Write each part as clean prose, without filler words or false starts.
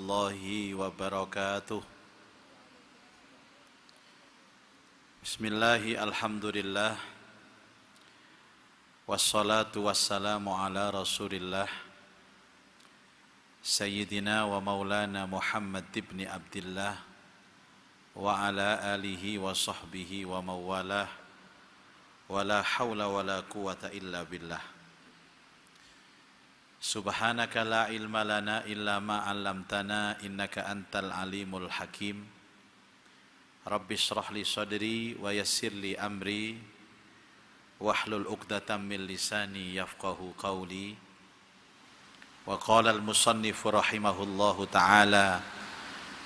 warahmatullahi wabarakatuh. Bismillahi alhamdulillah. Wassalatu wassalamu ala rasulillah Sayyidina wa maulana Muhammad ibn Abdillah wa ala alihi wa sahbihi wa mawalah wa la hawla wa la quwata illa billah. Subhanaka la ilma lana illa ma 'allamtana innaka antal alimul hakim. Rabbi shrah li sadri wa yassir li amri wahlul 'uqdatam min lisani yafqahu qawli. Wa qala al-musannif rahimahullahu ta'ala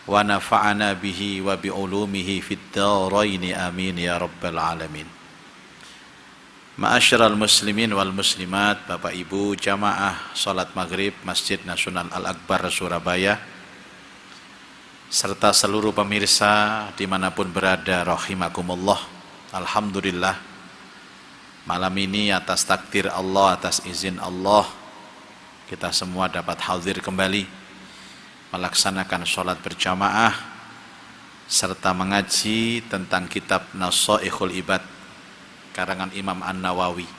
wa nafa'ana bihi wa bi ulumihi fid dharain amin ya rabbal alamin. Ma'asyiral muslimin wal muslimat, Bapak Ibu jamaah salat maghrib Masjid Nasional Al-Akbar Surabaya, serta seluruh pemirsa dimanapun berada rahimakumullah. Alhamdulillah, malam ini atas takdir Allah, atas izin Allah, kita semua dapat hadir kembali melaksanakan sholat berjamaah serta mengaji tentang kitab Nashaikhul Ibad karangan Imam An-Nawawi.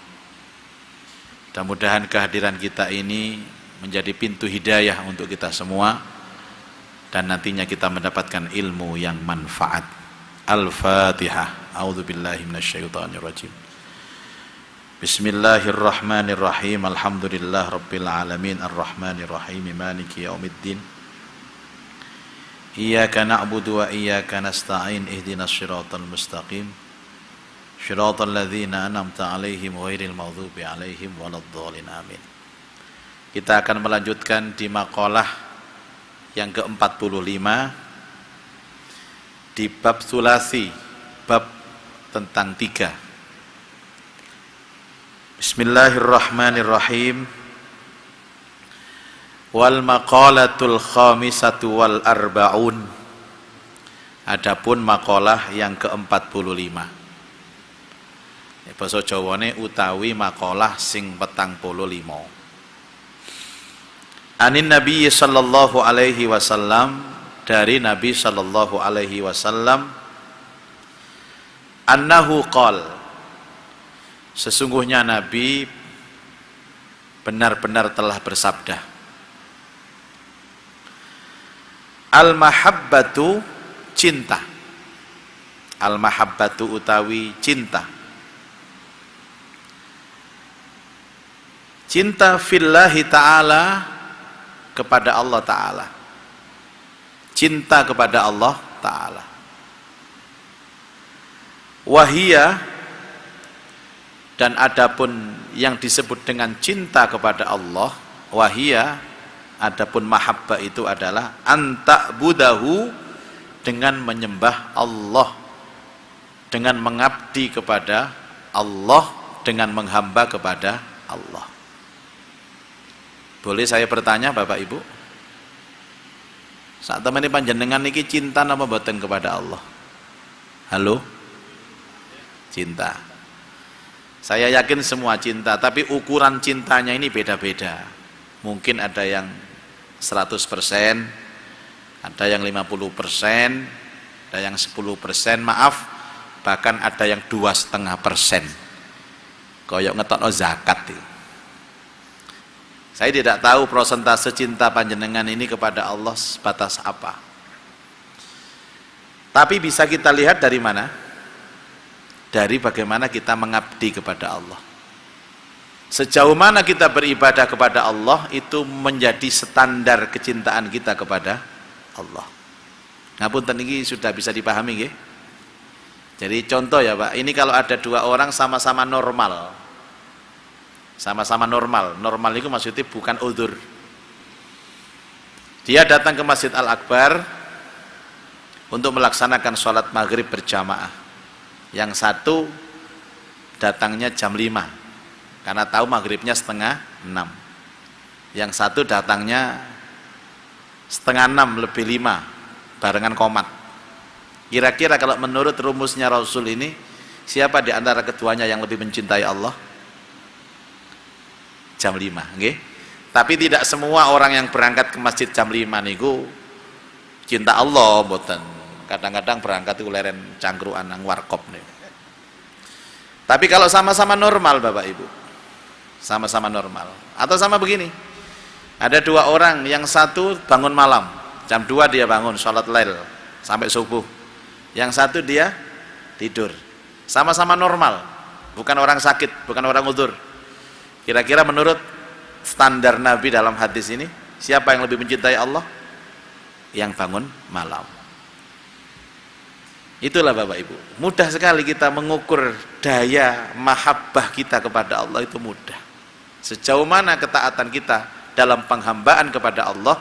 Mudah-mudahan kehadiran kita ini menjadi pintu hidayah untuk kita semua dan nantinya kita mendapatkan ilmu yang manfaat. Al-Fatihah. A'udzubillahi minasyaitonirrajim. Bismillahirrahmanirrahim. Alhamdulillah rabbil alamin arrahmanirrahim maliki yaumiddin. Iyyaka na'budu wa iyyaka nasta'in ihdinas siratal mustaqim. Shiratal ladzina an'amta 'alaihim ghairil maghdubi 'alaihim waladdallin amin. Kita akan melanjutkan di maqalah yang ke-45 di bab sulasi, bab tentang tiga. Bismillahirrahmanirrahim. Wal maqalatul khamisatu wal arba'un. Adapun maqalah yang ke-45. Basa Jawane utawi maqalah sing 45. Anin Nabi sallallahu alaihi wasallam, dari Nabi sallallahu alaihi wasallam, annahu qol, sesungguhnya Nabi benar-benar telah bersabda, al-mahabbatu, cinta, al-mahabbatu utawi cinta, cinta fillahi ta'ala, kepada Allah ta'ala, cinta kepada Allah ta'ala. Wahia, dan adapun yang disebut dengan cinta kepada Allah, wahia, adapun mahabbah itu adalah anta'budahu, dengan menyembah Allah, dengan mengabdi kepada Allah, dengan menghamba kepada Allah. Boleh saya bertanya Bapak Ibu, saat teman panjenengan niki cinta napa mboten kepada Allah? Halo? Cinta. Saya yakin semua cinta, tapi ukuran cintanya ini beda-beda. Mungkin ada yang 100%, ada yang 50%, ada yang 10%, maaf, bahkan ada yang 2,5%. Koyok ngetokno zakat itu. Saya tidak tahu prosentase cinta panjenengan ini kepada Allah sebatas apa. Tapi bisa kita lihat dari mana? Dari bagaimana kita mengabdi kepada Allah. Sejauh mana kita beribadah kepada Allah, itu menjadi standar kecintaan kita kepada Allah. Ngapunten ini sudah bisa dipahami nggih? Jadi contoh ya Pak, ini kalau ada dua orang sama-sama normal, sama-sama normal. Normal itu maksudnya bukan udzur. Dia datang ke Masjid Al-Akbar untuk melaksanakan sholat maghrib berjamaah. Yang satu datangnya jam 5 karena tahu maghribnya 5:30. Yang satu datangnya 5:30 lebih 5 barengan qomat. Kira-kira kalau menurut rumusnya Rasul ini, siapa di antara keduanya yang lebih mencintai Allah? Jam 5, nggih. Tapi tidak semua orang yang berangkat ke masjid jam 5 niku Cinta Allah mboten. Kadang-kadang berangkat itu leren cangkruan nang warkop nih. Tapi kalau sama-sama normal Bapak Ibu, sama-sama normal, atau sama begini, ada dua orang, yang satu bangun malam, jam 2 dia bangun, sholat lail sampai subuh, yang satu dia tidur, sama-sama normal, bukan orang sakit, bukan orang udzur. Kira-kira menurut standar Nabi dalam hadis ini, siapa yang lebih mencintai Allah? Yang bangun malam. Itulah Bapak Ibu, mudah sekali kita mengukur daya mahabbah kita kepada Allah, itu mudah. Sejauh mana ketaatan kita dalam penghambaan kepada Allah,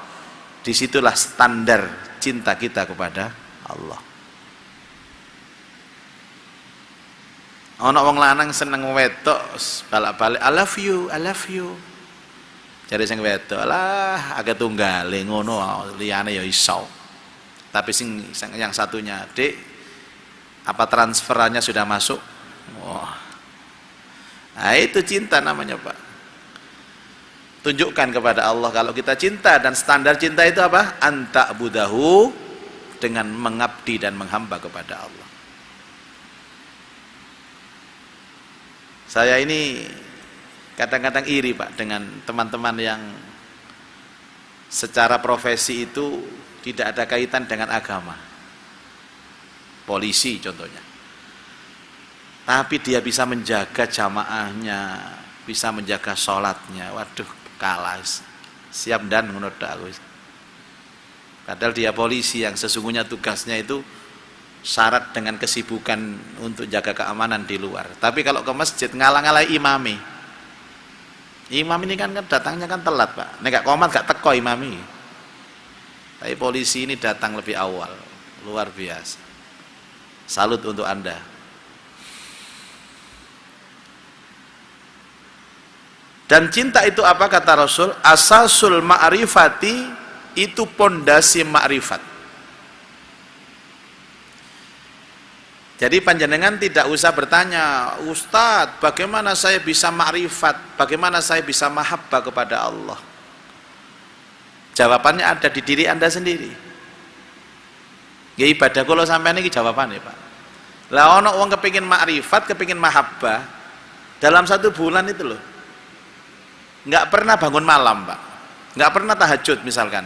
disitulah standar cinta kita kepada Allah. Ono wong lanang seneng wedok balak-balik I love you. Jadi sing wedok lah agak tunggale ngono, liyane ya iso. Tapi yang satunya, Dek, apa transferannya sudah masuk? Wah. Nah, itu cinta namanya, Pak. Tunjukkan kepada Allah kalau kita cinta, dan standar cinta itu apa? Anta budahu, dengan mengabdi dan menghamba kepada Allah. Saya ini kadang-kadang iri, Pak, dengan teman-teman yang secara profesi itu tidak ada kaitan dengan agama. Polisi contohnya, tapi dia bisa menjaga jamaahnya, bisa menjaga sholatnya. Waduh, kalah, siap dan menurut aku. Padahal dia polisi yang sesungguhnya tugasnya itu syarat dengan kesibukan untuk jaga keamanan di luar. Tapi kalau ke masjid ngalang-alai imami, imam ini kan datangnya kan telat, Pak. Nek gak komat gak teko imami. Tapi polisi ini datang lebih awal, luar biasa. Salut untuk Anda. Dan cinta itu apa kata Rasul? Asasul ma'rifati, itu pondasi ma'rifat. Jadi panjenengan tidak usah bertanya, Ustadz, bagaimana saya bisa ma'rifat? Bagaimana saya bisa mahabbah kepada Allah? Jawabannya ada di diri Anda sendiri. Ya ibadah kalau sampean iki jawabannya, Pak. Lah ono wong kepingin makrifat, kepingin mahabbah, dalam 1 bulan itu loh, nggak pernah bangun malam, Pak, nggak pernah tahajud misalkan,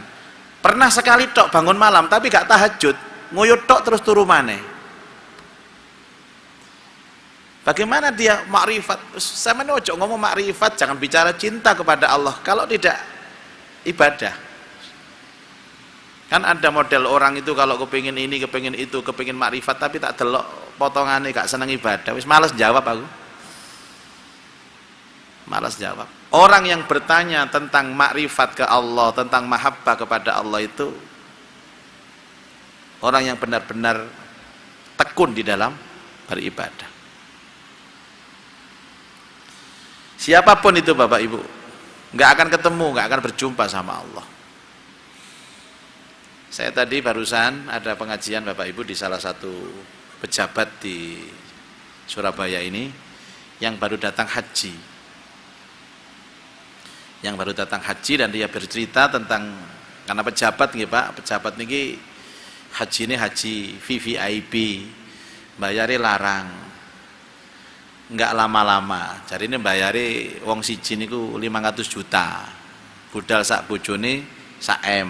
pernah sekali tok bangun malam tapi nggak tahajud, nguyut tok terus turu maneh. Bagaimana dia makrifat? Sama ojo ngomong makrifat, jangan bicara cinta kepada Allah kalau tidak ibadah. Kan ada model orang itu kalau kepingin ini, kepingin itu, kepingin makrifat tapi tak delok potongannya, gak seneng ibadah, wis malas jawab aku. Malas jawab. Orang yang bertanya tentang makrifat ke Allah, tentang mahabbah kepada Allah itu orang yang benar-benar tekun di dalam beribadah. Siapapun itu Bapak Ibu, nggak akan ketemu, nggak akan berjumpa sama Allah. Saya tadi barusan ada pengajian Bapak Ibu di salah satu pejabat di Surabaya ini yang baru datang haji. Yang baru datang haji, dan dia bercerita tentang, karena pejabat nih Pak, pejabat niki haji ini haji VVIP, bayari larang, nggak lama-lama. Jadi ini bayari wong siji niku 500 juta, budal sak bojone sak M,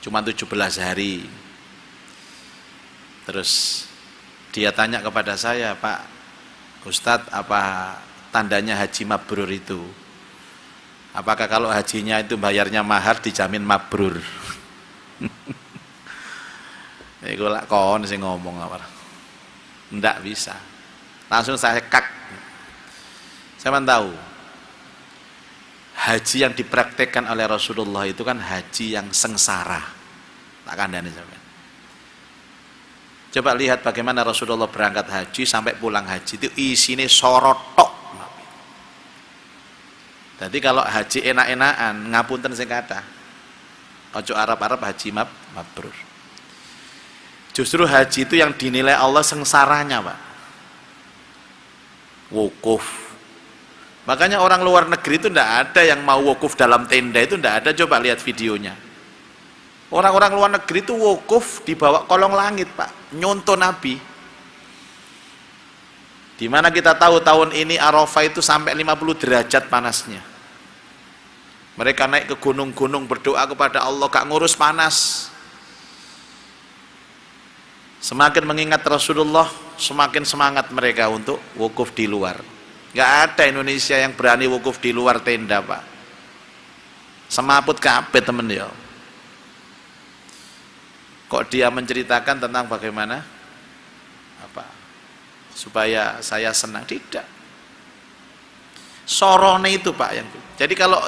cuma 17 hari. Terus dia tanya kepada saya, Pak Ustadz, apa tandanya haji mabrur itu? Apakah kalau hajinya itu bayarnya mahar dijamin mabrur? Iku lak kon sing ngomong apa? Ndak bisa. Langsung saya kak. Saya tahu haji yang dipraktekkan oleh Rasulullah itu kan haji yang sengsara. Tak kandani sampean. Coba lihat bagaimana Rasulullah berangkat haji sampai pulang haji itu isine sorotok. Jadi kalau haji enak-enakan, ngapunten sing kathah. Ojo Arab-Arab haji mabrur. Justru haji itu yang dinilai Allah sengsaranya, Pak. Wukuf. Makanya orang luar negeri itu tidak ada yang mau wukuf dalam tenda, itu tidak ada. Coba lihat videonya. Orang-orang luar negeri itu wukuf di bawah kolong langit, Pak, nyontoh Nabi. Dimana kita tahu tahun ini Arafah itu sampai 50 derajat panasnya. Mereka naik ke gunung-gunung berdoa kepada Allah, gak ngurus panas. Semakin mengingat Rasulullah, semakin semangat mereka untuk wukuf di luar. Gak ada Indonesia yang berani wukuf di luar tenda, Pak. Semaput kabeh temen ya. Kok dia menceritakan tentang bagaimana apa supaya saya senang? Tidak. Sorone itu, Pak, yang jadi kalau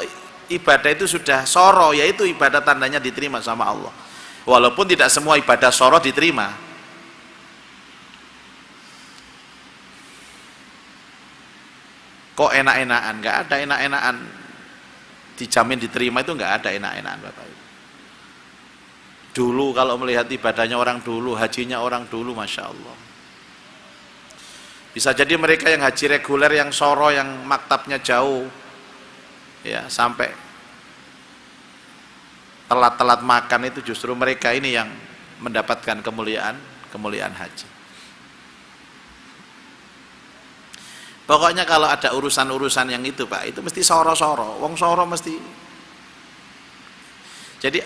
ibadah itu sudah soro, yaitu ibadah tandanya diterima sama Allah. Walaupun tidak semua ibadah soro diterima. Kok enak-enakan? Nggak ada enak-enakan. Dijamin diterima itu nggak ada enak-enakan, Bapak Ibu. Dulu kalau melihat ibadahnya orang dulu, hajinya orang dulu, Masya Allah. Bisa jadi mereka yang haji reguler, yang soro, yang maktabnya jauh, ya sampai telat-telat makan, itu justru mereka ini yang mendapatkan kemuliaan haji. Pokoknya kalau ada urusan-urusan yang itu, Pak, itu mesti soro-soro. Wong soro mesti. Jadi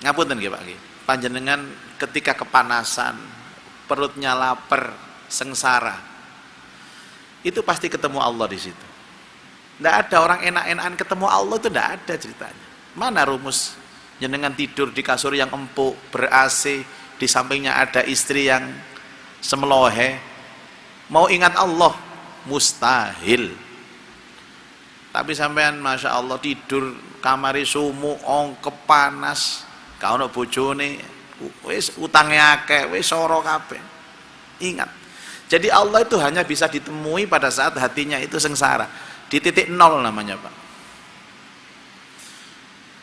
ngapunten nggih, Pak, nggih. Panjenengan ketika kepanasan, perutnya lapar, sengsara, itu pasti ketemu Allah di situ. Tidak ada orang enak-enakan ketemu Allah, itu tidak ada ceritanya. Mana rumus jenengan tidur di kasur yang empuk, ber-AC, di sampingnya ada istri yang semelohe, mau ingat Allah, mustahil. Tapi sampean Masya Allah tidur kamari sumuk, kepanas, kau nak bojone, wis utangnya akeh, wis soro kabeh. Ingat, jadi Allah itu hanya bisa ditemui pada saat hatinya itu sengsara, di titik nol namanya, Pak.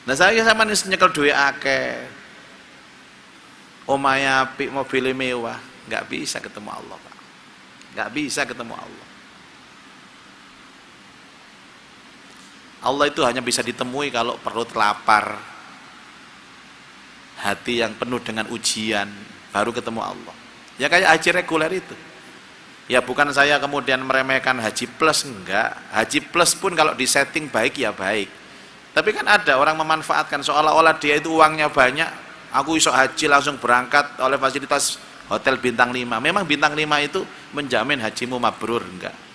Nah saya sama nih nyekel duit akeh, omaya apik, mobil mewah, nggak bisa ketemu Allah, Pak. Nggak bisa ketemu Allah. Allah itu hanya bisa ditemui kalau perut lapar, hati yang penuh dengan ujian, baru ketemu Allah. Ya kayak haji reguler itu. Ya bukan saya kemudian meremehkan haji plus, enggak. Haji plus pun kalau disetting baik ya baik. Tapi kan ada orang memanfaatkan seolah-olah dia itu uangnya banyak, aku iso haji langsung berangkat oleh fasilitas hotel bintang 5. Memang bintang 5 itu menjamin hajimu mabrur, enggak.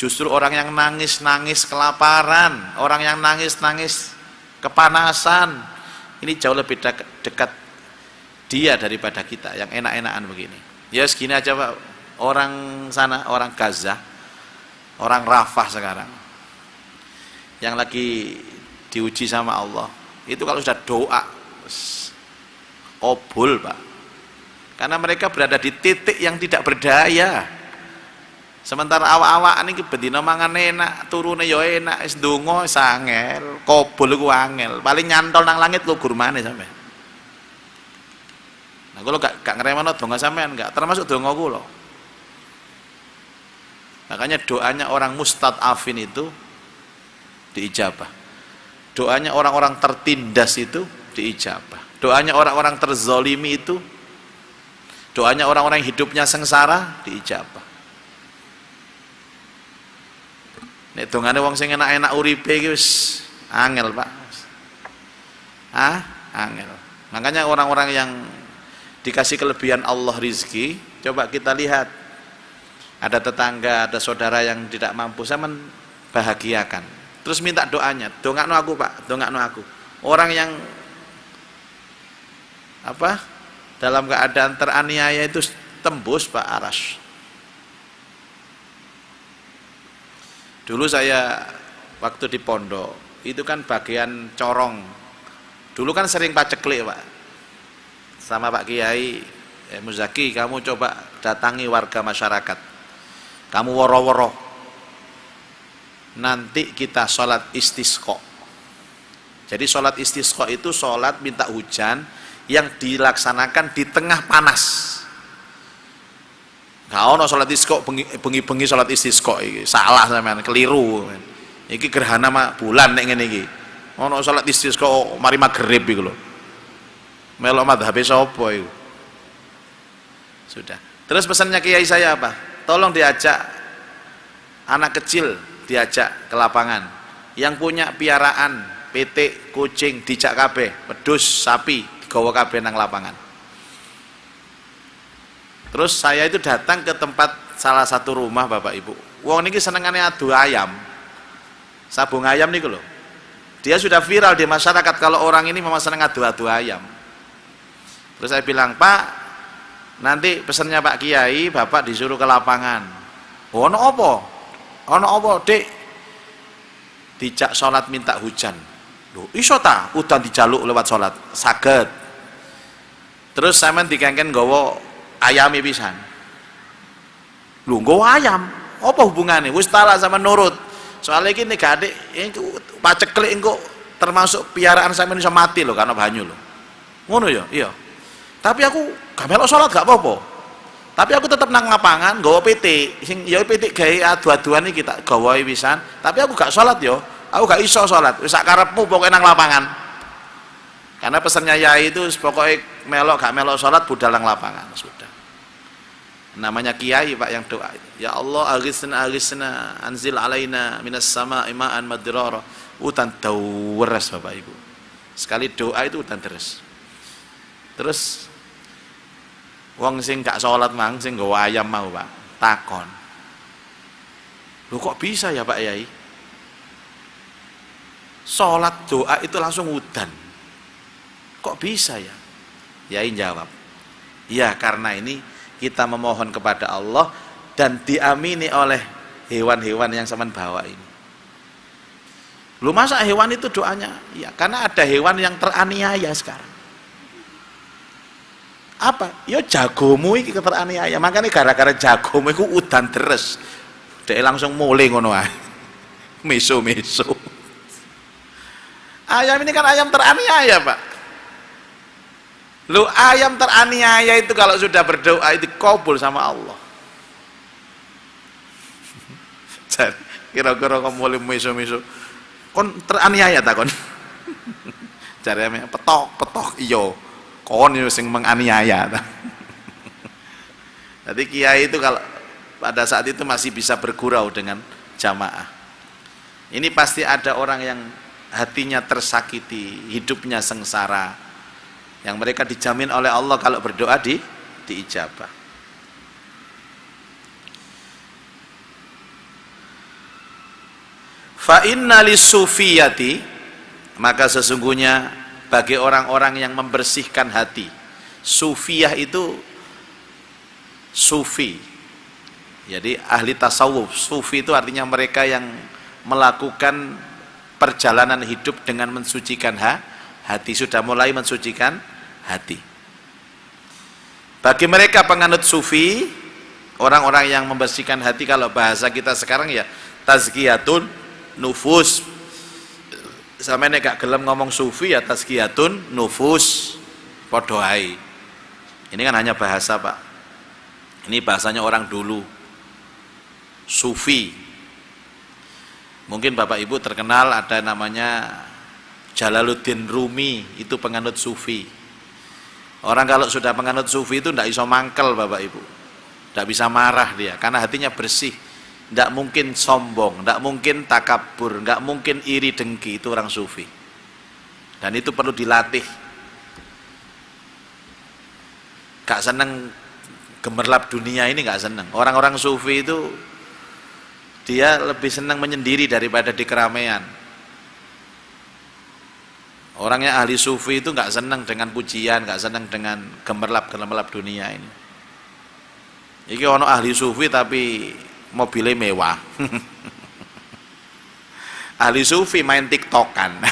Justru orang yang nangis-nangis kelaparan, orang yang nangis-nangis kepanasan, ini jauh lebih dekat dia daripada kita yang enak-enakan begini. Ya segini aja, Pak. Orang sana, orang Gaza, orang Rafah sekarang, yang lagi diuji sama Allah, itu kalau sudah doa, obul, Pak. Karena mereka berada di titik yang tidak berdaya. Sementara awak-awak ini bendina mangan enak, turune ya enak, wis ndonga wis angel, kobol iku angel. Paling nyantol nang langit lho gurmane sampean. Nah, kula gak ngremeno donga sampean, enggak termasuk donga kula. Makanya doanya orang mustad'afin itu diijabah. Doanya orang-orang tertindas itu diijabah. Doanya orang-orang terzolimi itu, doanya orang-orang yang hidupnya sengsara diijabah. Nek dongane wong sing enak-enak uripe iki wis angel, Pak. Angel. Makanya orang-orang yang dikasih kelebihan Allah rizki, coba kita lihat. Ada tetangga, ada saudara yang tidak mampu, saya membahagiakan. Terus minta doanya, dongakno aku, Pak, dongakno aku. Orang yang apa? Dalam keadaan teraniaya itu tembus, Pak, aras. Dulu saya waktu di pondok itu kan bagian corong. Dulu kan sering paceklik, Pak. Sama Pak Kiai Muzaki, kamu coba datangi warga masyarakat. Kamu woro-woro. Nanti kita sholat istisqa. Jadi sholat istisqa itu sholat minta hujan yang dilaksanakan di tengah panas. Gak ono sholat istisqa bengi-bengi sholat istisqa iki. Salah sampean, keliru. Iki gerhana bulan nek ngene iki. Ono sholat istisqa mari magrib iku lho. Melok madhabe sapa iku? Sudah. Terus pesannya kiai saya apa? Tolong diajak anak kecil, diajak ke lapangan. Yang punya piaraan, pitik, kucing, dijak kabeh, wedhus, sapi, digawa kabeh nang lapangan. Terus saya itu datang ke tempat salah satu rumah Bapak Ibu. Wong niki senengane adu ayam. Sabung ayam niku lho. Dia sudah viral di masyarakat kalau orang ini memang seneng adu-adu ayam. Terus saya bilang, "Pak, nanti pesannya Pak Kiai, Bapak disuruh ke lapangan." "Ono apa?" "Ono apa, Dik?" "Dijak sholat minta hujan." "Loh, iso ta udan dijaluk lewat sholat?" "Saged." Terus sampean dikengken nggawa ayame pisan. "Lho, nggawa ayam? Apa hubungannya?" "Wis talak sama nurut. Soalnya iki nek adik paceklik engko termasuk piaraan sampean iso mati lho karena banyu lho." "Ngono ya?" "Iya. Tapi aku gak melok sholat gak apa-apa. Tapi aku tetap nang lapangan nggawa pitik. Sing ya pitik gawe adu-aduan iki tak gawahi pisan. Tapi aku gak sholat yo. Aku gak iso sholat. Wis sak karepmu pokoke nang lapangan." Karena pesannya yai itu pokoknya melok gak melok sholat budal nang lapangan. Sudah. Namanya kiai Pak yang doa. "Ya Allah, aghithna anzil alaina minas sama'i ma'an madrara." Udan deres Bapak Ibu. Sekali doa itu udan deres. Terus wong sing gak sholat mang sing nggawa ayam mau Pak takon, "Loh kok bisa ya Pak Yai? Sholat doa itu langsung udan. Kok bisa ya?" Yai jawab, "Ya karena ini kita memohon kepada Allah dan diamini oleh hewan-hewan yang sampean bawa ini." "Lu masa hewan itu doanya?" "Ya karena ada hewan yang teraniaya sekarang." "Apa?" "Ya jagomu iki teraniaya. Makanya gara-gara jagomu iku udan deres." Dia langsung mulai ngono ae. Meso-meso. Ayam ini kan ayam teraniaya, Pak. Lu ayam teraniaya itu kalau sudah berdoa itu kabul sama Allah. Kira-kira kamu mulai meso-meso. Kon teraniaya ta kon? Jarane petok-petok iyo. Kon sing menganiaya. Jadi kiai itu kalau pada saat itu masih bisa bergurau dengan jamaah. Ini pasti ada orang yang hatinya tersakiti, hidupnya sengsara, yang mereka dijamin oleh Allah kalau berdoa diijabah. Fa inna lis-sufiyati, maka sesungguhnya bagi orang-orang yang membersihkan hati. Sufiyah itu sufi. Jadi ahli tasawuf. Sufi itu artinya mereka yang melakukan perjalanan hidup dengan mensucikan hati, sudah mulai mensucikan hati. Bagi mereka penganut sufi, orang-orang yang membersihkan hati, kalau bahasa kita sekarang ya tazkiyatun nufus. Sama nek gak gelem ngomong sufi ya tazkiyatun nufus padha ae. Ini kan hanya bahasa, Pak. Ini bahasanya orang dulu. Sufi. Mungkin Bapak Ibu terkenal ada namanya Jalaluddin Rumi, itu penganut sufi. Orang kalau sudah penganut sufi itu tidak iso mangkel Bapak Ibu. Tidak bisa marah dia karena hatinya bersih. Tidak mungkin sombong, tidak mungkin takabur, tidak mungkin iri dengki, itu orang sufi. Dan itu perlu dilatih. Gak seneng gemerlap dunia ini, gak seneng. Orang-orang sufi itu dia lebih senang menyendiri daripada di keramaian. Orangnya ahli sufi itu gak senang dengan pujian, gak senang dengan gemerlap dunia ini. Iki ono ahli sufi tapi mobilnya mewah. Ahli sufi main tiktokan.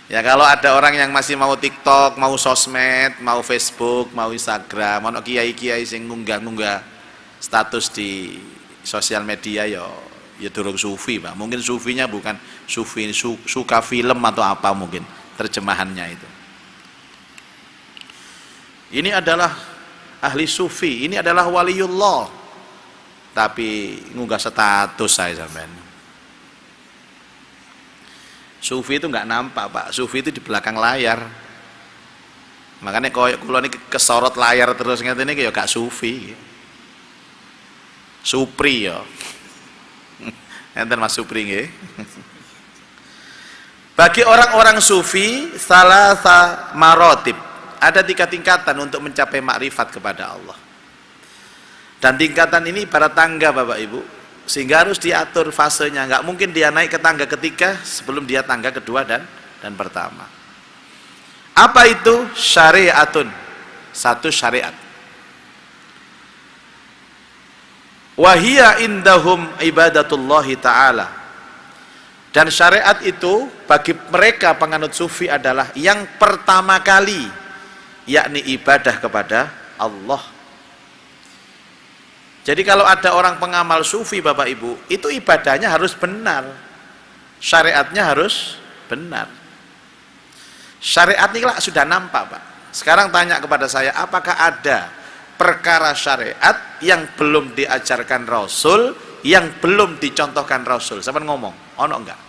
Ya kalau ada orang yang masih mau tiktok, mau sosmed, mau facebook, mau instagram, mau kiai-kiai sing ngunggah-ngunggah status di sosial media, ya durung sufi, Pak. Mungkin sufinya bukan sufi, suka film atau apa mungkin terjemahannya itu. Ini adalah ahli sufi, ini adalah waliullah, tapi ngunggah status saya sampean. Sufi itu nggak nampak Pak, sufi itu di belakang layar. Makanya koyo kula niki kesorot layar terus ngene iki ya gak sufi. Supri ya. Enten Mas Supri nggih. Bagi orang-orang sufi salasa marotib, ada 3 tingkatan untuk mencapai makrifat kepada Allah. Dan tingkatan ini pada tangga Bapak Ibu, sehingga harus diatur fasenya. Nggak mungkin dia naik ke tangga ketiga sebelum dia tangga kedua dan pertama. Apa itu? Syariatun, satu syariat. Wahia indahum ibadatullahi ta'ala. Dan syariat itu bagi mereka penganut sufi adalah yang pertama kali, yakni ibadah kepada Allah. Jadi kalau ada orang pengamal sufi Bapak Ibu, itu ibadahnya harus benar, syariatnya harus benar. Syariat ini lah sudah nampak Pak. Sekarang tanya kepada saya, apakah ada perkara syariat yang belum diajarkan Rasul, yang belum dicontohkan Rasul? Sampeyan ngomong, ono enggak?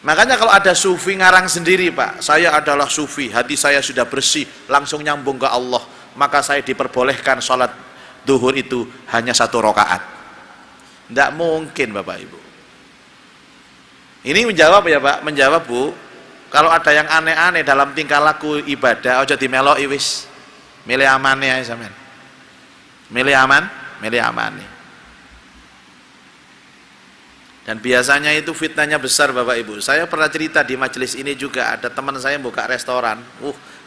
Makanya kalau ada sufi ngarang sendiri Pak, saya adalah sufi, hati saya sudah bersih, langsung nyambung ke Allah, maka saya diperbolehkan sholat duhur itu hanya 1 rakaat. Tidak mungkin Bapak Ibu. Ini menjawab ya Pak, menjawab Bu. Kalau ada yang aneh-aneh dalam tingkah laku ibadah, ojo dimeloki wis. Milih amane ae sampean. Milih aman, milih amane. Dan biasanya itu fitnahnya besar Bapak Ibu. Saya pernah cerita di majelis ini juga, ada teman saya buka restoran,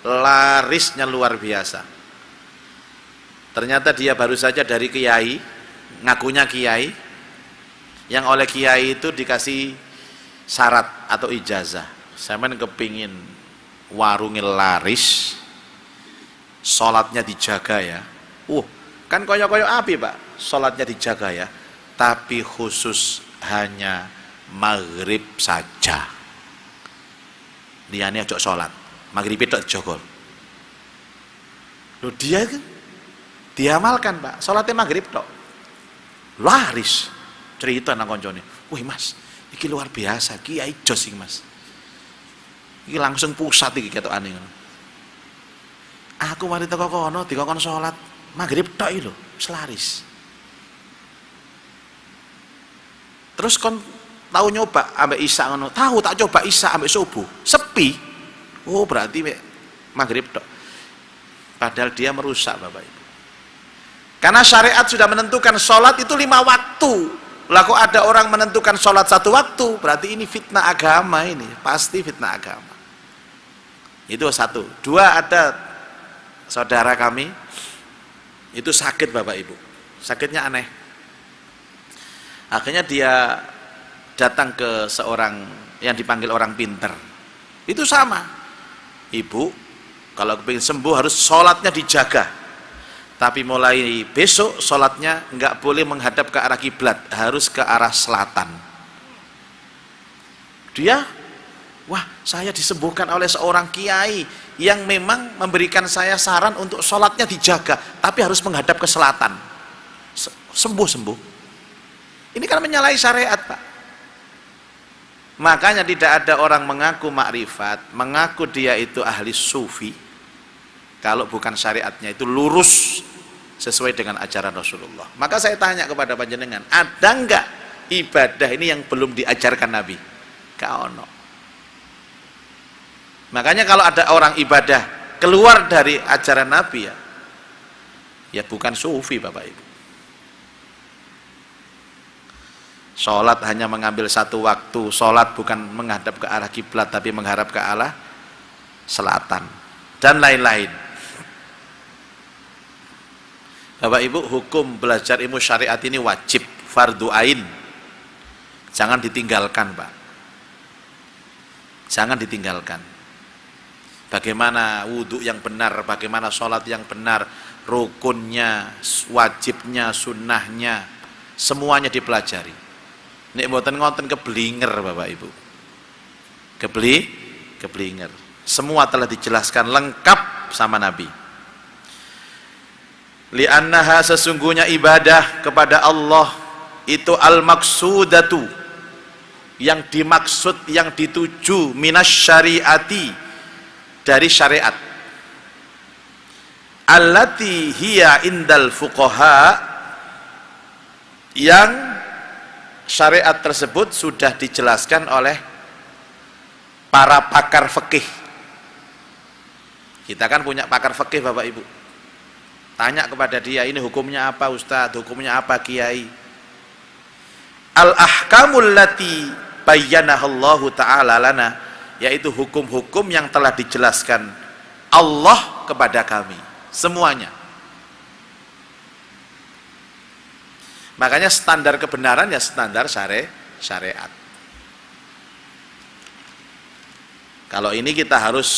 larisnya luar biasa. Ternyata dia baru saja dari kiai, ngakunya kiai, yang oleh kiai itu dikasih syarat atau ijazah. Saya kepingin warungnya laris, sholatnya dijaga ya. Kan koyo-koyo api Pak, sholatnya dijaga ya, tapi khusus hanya maghrib saja. Liyane ojo sholat, maghrib itu jogol. Loh dia kan diamalkan Pak, sholatnya maghrib tok. Laris, cerita nang koncone. Wih Mas, iki luar biasa, kiai jos iki Mas. Iki langsung pusat iki ketokane ngono. Aku mari teko kono dikon salat maghrib tok iki lho, selaris. Terus kon tahu nyoba ambek isya ngono. Tahu tak coba isya ambek subuh, sepi. Oh, berarti maghrib tok. Padahal dia merusak Bapak Ibu. Karena syariat sudah menentukan sholat itu 5 waktu. Lah kok ada orang menentukan sholat 1 waktu, berarti ini fitnah agama ini, pasti fitnah agama. Itu 1. 2, ada saudara kami itu sakit Bapak Ibu, sakitnya aneh. Akhirnya dia datang ke seorang yang dipanggil orang pinter. Itu sama, ibu kalau kepingin sembuh harus sholatnya dijaga, tapi mulai besok sholatnya nggak boleh menghadap ke arah kiblat, harus ke arah selatan. Dia, wah, saya disembuhkan oleh seorang kiai yang memang memberikan saya saran untuk sholatnya dijaga, tapi harus menghadap ke selatan. Sembuh-sembuh. Ini kan menyalahi syariat Pak. Makanya tidak ada orang mengaku makrifat, mengaku dia itu ahli sufi, kalau bukan syariatnya itu lurus sesuai dengan ajaran Rasulullah. Maka saya tanya kepada panjenengan, ada enggak ibadah ini yang belum diajarkan Nabi? Kaono. Makanya kalau ada orang ibadah keluar dari ajaran Nabi ya bukan sufi Bapak Ibu. Sholat hanya mengambil 1 waktu, sholat bukan menghadap ke arah kiblat tapi menghadap ke arah selatan dan lain-lain. Bapak Ibu, hukum belajar ilmu syariat ini wajib, fardu ain. Jangan ditinggalkan Pak, jangan ditinggalkan. Bagaimana wudhu yang benar, bagaimana sholat yang benar, rukunnya, wajibnya, sunnahnya, semuanya dipelajari. Nek mboten ngonten keblinger Bapak Ibu, keblinger. Semua telah dijelaskan lengkap sama Nabi. Li'annaha, sesungguhnya ibadah kepada Allah itu al-maksudatu, yang dimaksud, yang dituju minas syariati, dari syariat, allati hiya indal fuqaha, yang syariat tersebut sudah dijelaskan oleh para pakar fikih. Kita kan punya pakar fikih Bapak Ibu, tanya kepada dia, ini hukumnya apa Ustadz, hukumnya apa Kiai. Al-ahkamul lati bayyanahallahu ta'ala lana, yaitu hukum-hukum yang telah dijelaskan Allah kepada kami semuanya. Makanya standar kebenaran ya standar syariat. Kalau ini kita harus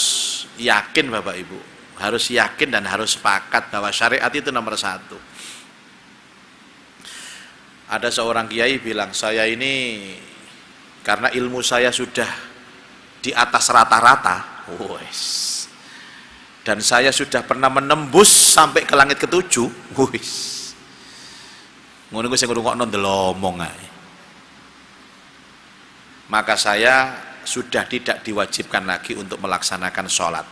yakin Bapak Ibu, harus yakin dan harus sepakat bahwa syariat itu nomor satu. Ada seorang kiai bilang, saya ini karena ilmu saya sudah di atas rata-rata, dan saya sudah pernah menembus sampai ke langit ketujuh, ngono ku sing ngrungokno ndelomong ae. Maka saya sudah tidak diwajibkan lagi untuk melaksanakan sholat.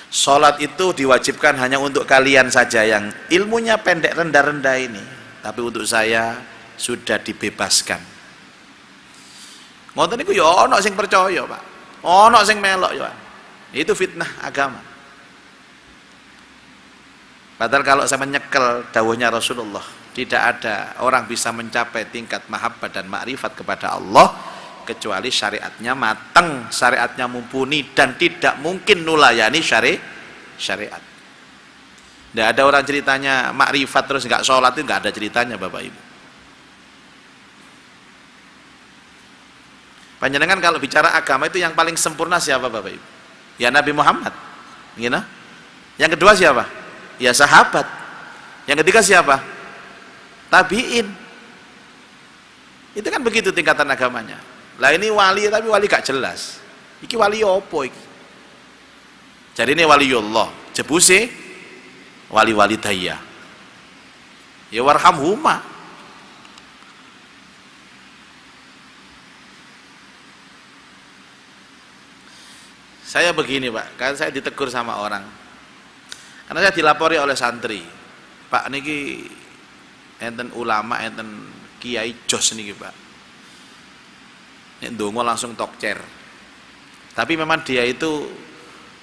Sholat itu diwajibkan hanya untuk kalian saja yang ilmunya pendek rendah-rendah ini, tapi untuk saya sudah dibebaskan. Ngoten niku ya ana sing percaya, Pak. Ana sing melok ya. Itu fitnah agama. Padahal kalau saya menyekel dawuhnya Rasulullah, tidak ada orang bisa mencapai tingkat mahabbah dan ma'rifat kepada Allah kecuali syariatnya matang, syariatnya mumpuni, dan tidak mungkin nulayani syariat. Tidak ada orang ceritanya makrifat terus nggak sholat, itu nggak ada ceritanya Bapak Ibu. Panjenengan kalau bicara agama itu yang paling sempurna siapa Bapak Ibu? Ya Nabi Muhammad, gitu. Yang kedua siapa? Ya sahabat. Yang ketiga siapa? Tabiin. Itu kan begitu tingkatan agamanya. Lah ini wali, tapi wali gak jelas. Iki wali opo iki? Jadi ini waliullah, jebuse wali-wali daya. Ya warhamhuma. Saya begini Pak, kan saya ditegur sama orang. Karena saya dilapori oleh santri. Pak niki enten ulama, enten kiai jos niki Pak. Ndonga langsung tokcer. Tapi memang dia itu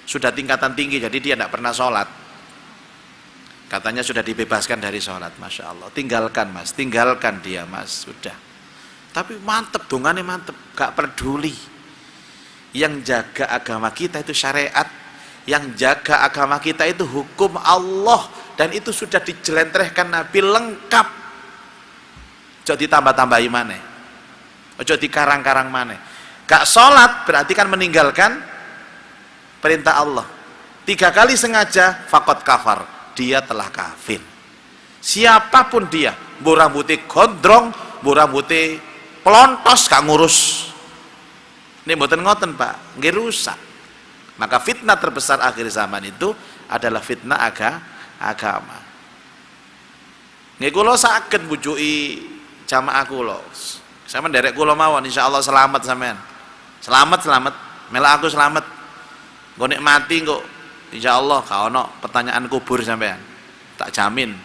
sudah tingkatan tinggi, jadi dia tidak pernah sholat. Katanya sudah dibebaskan dari sholat. Masya Allah, tinggalkan Mas, tinggalkan dia Mas, sudah. Tapi mantep, dongane mantep, gak peduli. Yang jaga agama kita itu syariat, yang jaga agama kita itu hukum Allah, dan itu sudah dijelentrehkan Nabi lengkap. Coba ditambah-tambahi mana? Ojo dikarang-karang mana. Gak sholat berarti kan meninggalkan perintah Allah. 3 kali sengaja fakot kafar, dia telah kafir. Siapapun dia, mbok rambutnya gondrong, mbok rambutnya pelontos, gak ngurus. Ini mboten ngoten Pak, nggih rusak. Maka fitnah terbesar akhir zaman itu adalah fitnah agama. Nggih kula saged mbujuki jamaah kula. Sama derek kula mawon insyaallah selamat sampean. Selamat, melak aku selamat. Engko nek mati kok insyaallah gak ono pertanyaan kubur sampean. Tak jamin.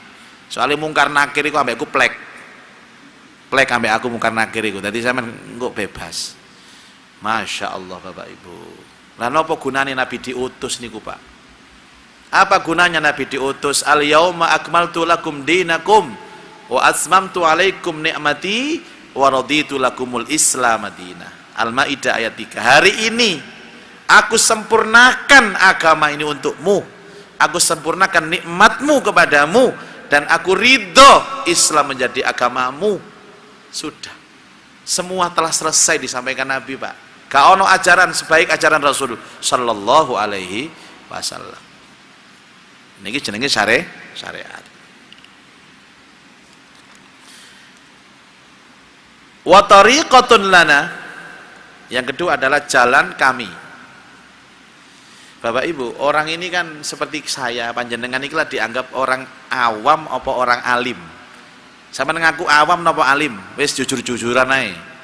Soalnya mungkar nakir iku ambek aku plek. Plek ambek aku mungkar nakir iku. Dadi sampean engko bebas. Masya Allah Bapak Ibu. Lah napa gunane Nabi diutus niku Pak? Apa gunanya Nabi diutus? Al yauma akmaltu lakum dinakum wa atmamtu alaikum ni'mati wa raditu lakumul Islam madinah. Al-Maidah ayat 3. Hari ini aku sempurnakan agama ini untukmu, aku sempurnakan nikmatmu kepadamu, dan aku ridho Islam menjadi agamamu. Sudah, semua telah selesai disampaikan Nabi Pak. Gak ono ajaran sebaik ajaran Rasul sallallahu alaihi wasallam. Niki jenenge syariat. Wa tariqatun lana, yang kedua adalah jalan kami. Bapak Ibu, orang ini kan seperti saya, panjenengan ini lah dianggap orang awam apa orang alim. Sama ngaku awam apa alim? Wis jujur-jujuran ae.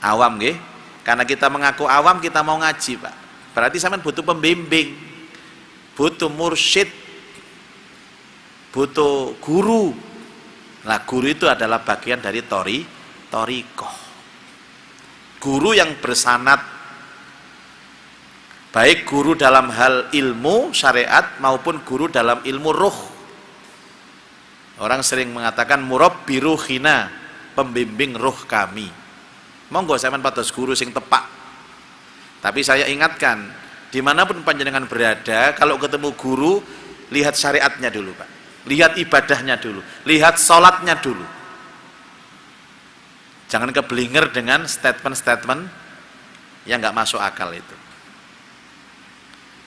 Awam nggih. Karena kita mengaku awam, kita mau ngaji, Pak. Berarti sampean butuh pembimbing, butuh mursyid, butuh guru. Nah, guru itu adalah bagian dari thariqah. Guru yang bersanad, baik guru dalam hal ilmu syariat maupun guru dalam ilmu ruh. Orang sering mengatakan murabbi ruhina, pembimbing ruh kami. Monggo sampean pados guru sing tepak. Tapi saya ingatkan, dimanapun panjenengan berada, kalau ketemu guru, lihat syariatnya dulu, Pak. Lihat ibadahnya dulu, lihat sholatnya dulu. Jangan keblinger dengan statement-statement yang nggak masuk akal itu.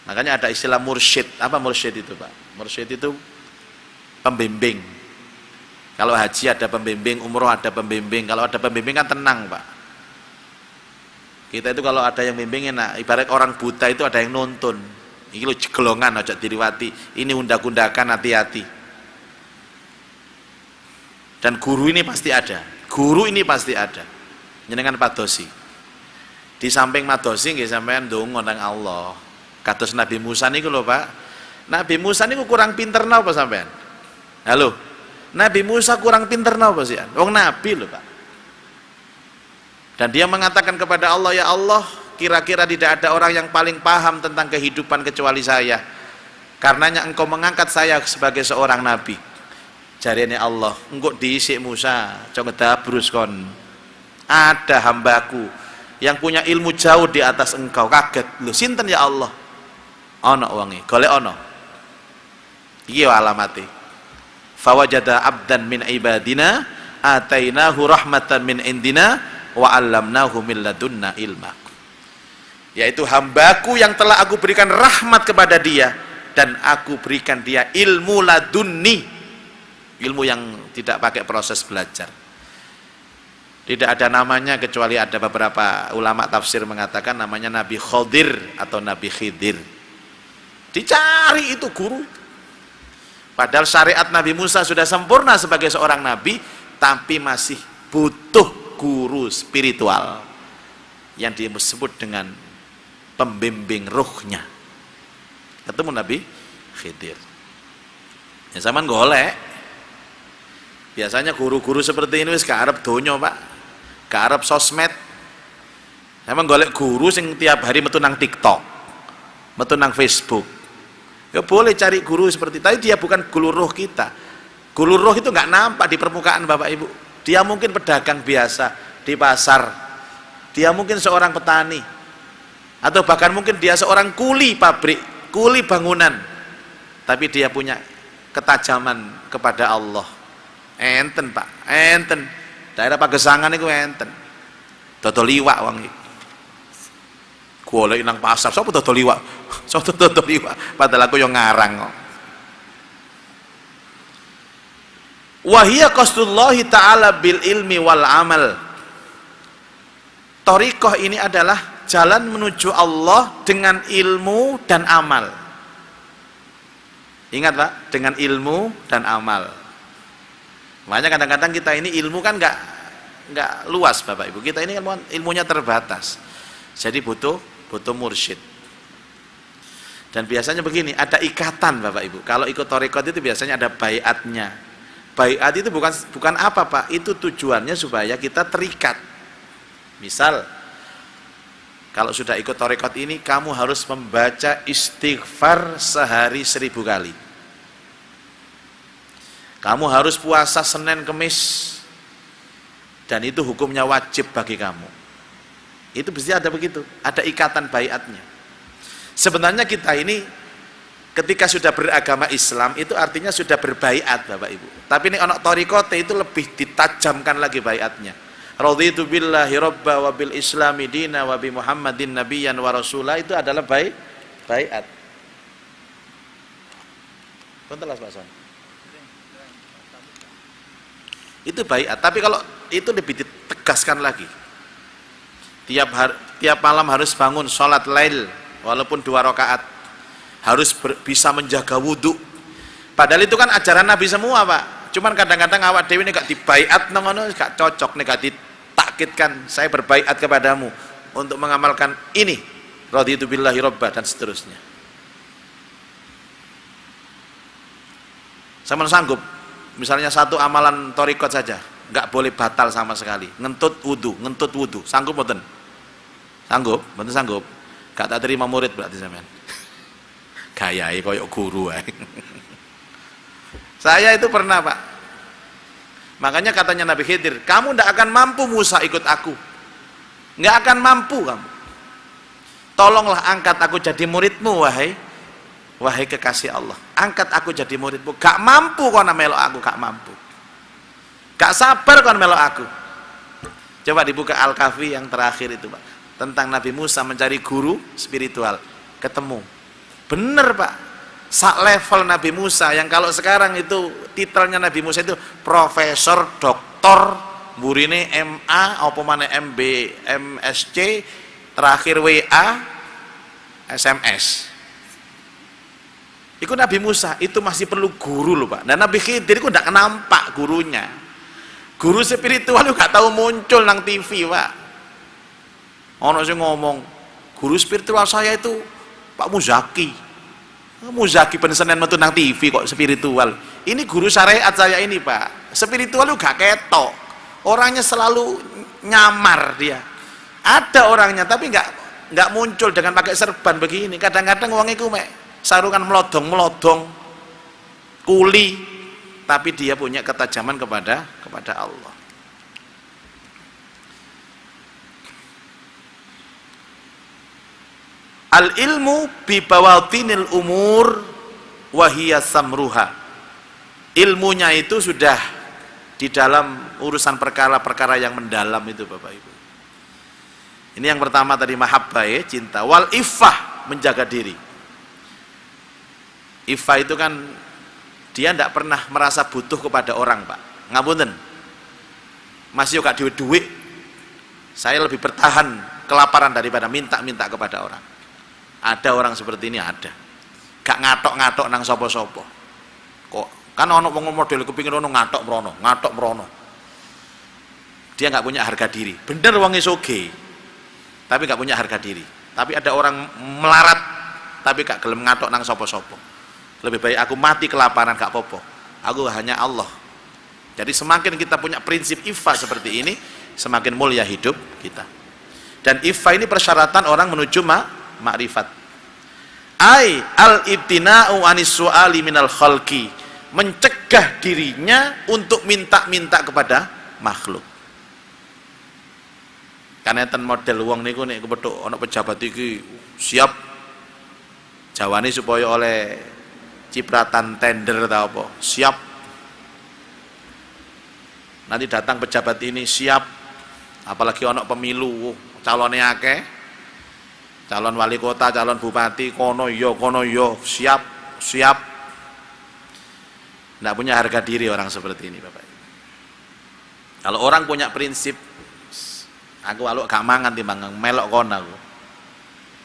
Makanya ada istilah mursyid. Apa mursyid itu, Pak? Mursyid itu pembimbing. Kalau haji ada pembimbing, umroh ada pembimbing. Kalau ada pembimbing kan tenang, Pak. Kita itu kalau ada yang bimbing enak, ibarat orang buta itu ada yang nonton. Ini lo jegelongan aja diriwati, ini undak-undakan, hati-hati. Dan guru ini pasti ada. Guru ini pasti ada. Jenengan padosi. Di samping madosi nggih sampean ndonga nang Allah. Kados Nabi Musa niku lho, Pak. Nabi Musa niku kurang pinter napa sampean? Halo. Nabi Musa kurang pinter napa sih? Wong nabi lho, Pak. Dan dia mengatakan kepada Allah, ya Allah, kira-kira tidak ada orang yang paling paham tentang kehidupan kecuali saya. Karenanya engkau mengangkat saya sebagai seorang nabi. Jarinya Allah, engkau diisik Musa, coba dabrus kon. Ada hambaku yang punya ilmu jauh di atas engkau. Kaget, lu sinten ya Allah? Ono wangi, golek ono. Iki alamate. Fawajada abdan min ibadina atainahu rahmatan min indina wa 'allamnahu min ladunna ilma. Yaitu hambaku yang telah aku berikan rahmat kepada dia dan aku berikan dia ilmu ladunni, ilmu yang tidak pakai proses belajar. Tidak ada namanya kecuali ada beberapa ulama tafsir mengatakan namanya Nabi Khodir atau Nabi Khidir. Dicari itu guru. Padahal syariat Nabi Musa sudah sempurna sebagai seorang nabi, tapi masih butuh guru spiritual yang disebut dengan pembimbing ruhnya. Ketemu Nabi Khidir. Ya zaman golek. Biasanya guru-guru seperti ini wis karep donya, Pak. Karep sosmed. Emang golek guru sing tiap hari metu nang TikTok, metu nang Facebook. Ya boleh cari guru seperti itu, tapi dia bukan guru ruh kita. Guru ruh itu nggak nampak di permukaan, Bapak Ibu. Dia mungkin pedagang biasa di pasar, dia mungkin seorang petani, atau bahkan mungkin dia seorang kuli pabrik, kuli bangunan, tapi dia punya ketajaman kepada Allah. Enten, Pak, enten. Daerah Pagesangan itu enten. Dodol liwak wong iki. Golek nang pasar, sapa dodol liwak? Sapa dodol liwak? Padahal aku yang ngarang kok. Wahia qasdullahi ta'ala bil ilmi wal amal. Thariqah ini adalah jalan menuju Allah dengan ilmu dan amal. Ingat, Pak, dengan ilmu dan amal. Makanya kadang-kadang kita ini ilmu kan nggak luas, Bapak Ibu. Kita ini ilmunya terbatas. Jadi butuh mursyid. Dan biasanya begini, ada ikatan, Bapak Ibu. Kalau ikut thariqah itu biasanya ada baiatnya. Baiat itu bukan apa, Pak, itu tujuannya supaya kita terikat. Misal kalau sudah ikut thariqat ini, kamu harus membaca istighfar sehari 1000 kali. Kamu harus puasa Senin Kemis, dan itu hukumnya wajib bagi kamu. Itu pasti ada begitu, ada ikatan baiatnya. Sebenarnya kita ini ketika sudah beragama Islam itu artinya sudah berbaiat, Bapak Ibu. Tapi ini anak thariqat itu lebih ditajamkan lagi baiatnya. Raditu billahi robba wa bil islami dina wa bi Muhammadin nabiyyan wa rasulah, itu adalah baiat. Kontelas Pak Son. Itu baiat. Tapi kalau itu lebih ditegaskan lagi. Tiap malam harus bangun sholat lail walaupun 2 rakaat. Harus bisa menjaga wudhu. Padahal itu kan ajaran Nabi semua, Pak. Cuman kadang-kadang awak dewi ini gak dibaiat, gak cocok, gak ditakke akidkan, saya berbaiat kepadamu untuk mengamalkan ini, raditu billahi robba, dan seterusnya. Sama sanggup, misalnya satu amalan torikot saja, nggak boleh batal sama sekali. Ngentut wudu, sanggup mboten? Sanggup, mboten sanggup? Gak tak terima murid berarti sampean. Gayai koyok guru ae. Saya itu pernah, Pak. Makanya katanya Nabi Khidir, kamu ndak akan mampu Musa ikut aku. Nggak akan mampu kamu. Tolonglah angkat aku jadi muridmu, wahai kekasih Allah. Angkat aku jadi muridmu. Gak mampu kau melok aku, gak mampu. Gak sabar kau melok aku. Coba dibuka Al-Kahfi yang terakhir itu, Pak. Tentang Nabi Musa mencari guru spiritual. Ketemu. Bener, Pak. Sak level Nabi Musa, yang kalau sekarang itu titelnya Nabi Musa itu profesor, doktor, burine MA, apa mana MB, MSc, terakhir WA, SMS. Itu Nabi Musa, itu masih perlu guru loh, Pak. Dan Nabi Khidir itu tidak nampak gurunya. Guru spiritual itu gak tahu muncul nang TV, Pak. Ono sing ngomong, guru spiritual saya itu Pak Muzaki. Muzaki pensenan metu nang TV kok spiritual. Ini guru syariat saya ini, Pak. Spiritual itu gak ketok. Orangnya selalu nyamar dia. Ada orangnya tapi nggak muncul dengan pakai serban begini. Kadang-kadang wong iku mek sarungan melodong-melodong kuli, tapi dia punya ketajaman kepada Allah. Al ilmu bi bawatinil umur wahiyya samruha. Ilmunya itu sudah di dalam urusan perkara-perkara yang mendalam itu, Bapak Ibu. Ini yang pertama tadi, mahabbah, ya, cinta. Wal iffah, menjaga diri. Iffah itu kan dia tidak pernah merasa butuh kepada orang, Pak. Ngapunten. Masih gak duit-duit. Saya lebih bertahan kelaparan daripada minta-minta kepada orang. Ada orang seperti ini, ada. Gak ngatok-ngatok nang sopo-sopo. Kok kan ono wong model kepingin ono ngatok merono. Dia nggak punya harga diri. Bener wong isoge, tapi nggak punya harga diri. Tapi ada orang melarat, tapi gak gelem ngatok nang sopo-sopo. Lebih baik aku mati kelaparan gak popo. Aku hanya Allah. Jadi semakin kita punya prinsip iffah seperti ini, semakin mulia hidup kita. Dan iffah ini persyaratan orang menuju ma'rifat. Ai al-ibtina'u anis su'ali minal khalqi, mencegah dirinya untuk minta-minta kepada makhluk. Karena ten model wong niku nek kepethuk ana pejabat iki siap jawane supaya oleh cipratan tender atau apa, siap. Nanti datang pejabat ini siap, apalagi ana pemilu, calonnya akeh. Calon wali kota, calon bupati, kono yo, siap. Tidak punya harga diri orang seperti ini, Bapak. Kalau orang punya prinsip, aku aluk gak mangan timbang melok kono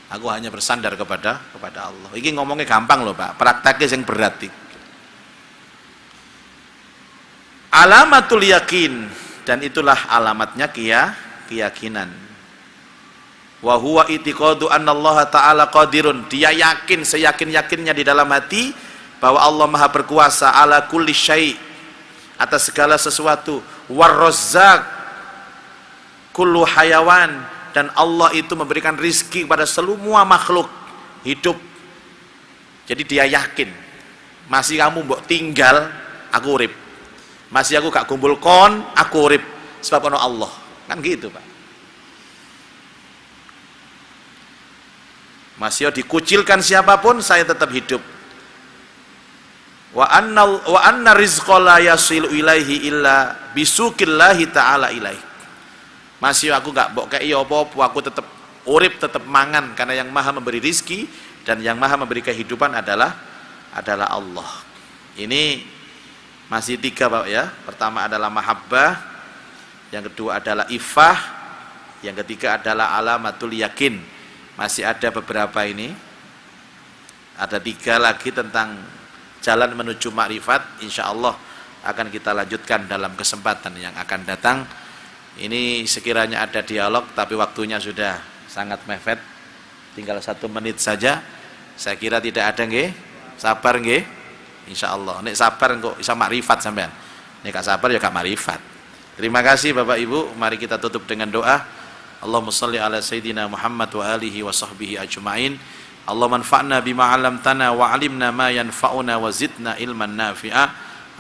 aku hanya bersandar kepada Allah. Ini ngomongnya gampang loh, Pak. Prakteknya yang berat. Alamatul yakin, dan itulah alamatnya keyakinan. Wa huwa itiqadu annallaha ta'ala qadirun, dia yakin seyakin-yakinnya di dalam hati bahwa Allah Maha berkuasa ala kulli syai', atas segala sesuatu, war-razzaq kullu hayawan, dan Allah itu memberikan rizki kepada semua makhluk hidup. Jadi dia yakin, masih kamu mbok tinggal aku urip, masih aku gak kumpul kon aku urip, sebab ono Allah, kan gitu, Pak. Masih dikucilkan siapapun, saya tetap hidup. Wa anna rizqa la yasilu ilaihi illa bisukillahi ta'ala ilaih. Masih aku gak mbok kei apa-apa, aku tetap urip, tetap mangan, karena yang maha memberi rizki dan yang maha memberi kehidupan adalah Allah. Ini masih 3, Pak, ya. Pertama adalah mahabbah, yang kedua adalah iffah, yang ketiga adalah alamatul yakin. Masih ada beberapa ini, ada 3 lagi tentang jalan menuju makrifat. Insya Allah akan kita lanjutkan dalam kesempatan yang akan datang. Ini sekiranya ada dialog, tapi waktunya sudah sangat mepet, tinggal 1 menit saja. Saya kira tidak ada nggih. Sabar nggih. Insyaallah. Nek sabar kok bisa makrifat sampean. Nek gak sabar ya gak makrifat. Terima kasih Bapak Ibu. Mari kita tutup dengan doa. Allahumma shalli ala sayyidina Muhammad wa alihi wa sahbihi ajma'in. Allahumma anfa'na bima 'allamtana wa 'allimna ma yanfa'una wa zidna ilman nafi'a.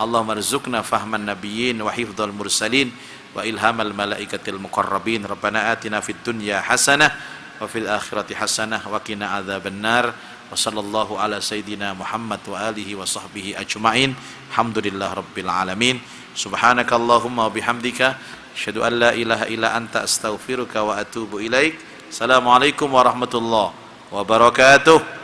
Allahumma rzuqna fahman nabiyyin wa hifdzal mursalin wa ilhamal malaikatil muqarrabin. Rabbana atina fid dunya hasanah wa fil akhirati hasanah wa qina adzabannar. Wa sallallahu ala sayyidina Muhammad wa alihi wa sahbihi ajma'in. Alhamdulillah rabbil alamin. Subhanakallahumma wa bihamdika asyhadu an la ilaha illa anta astaghfiruka wa atubu ilaik. Assalamualaikum warahmatullahi wabarakatuh.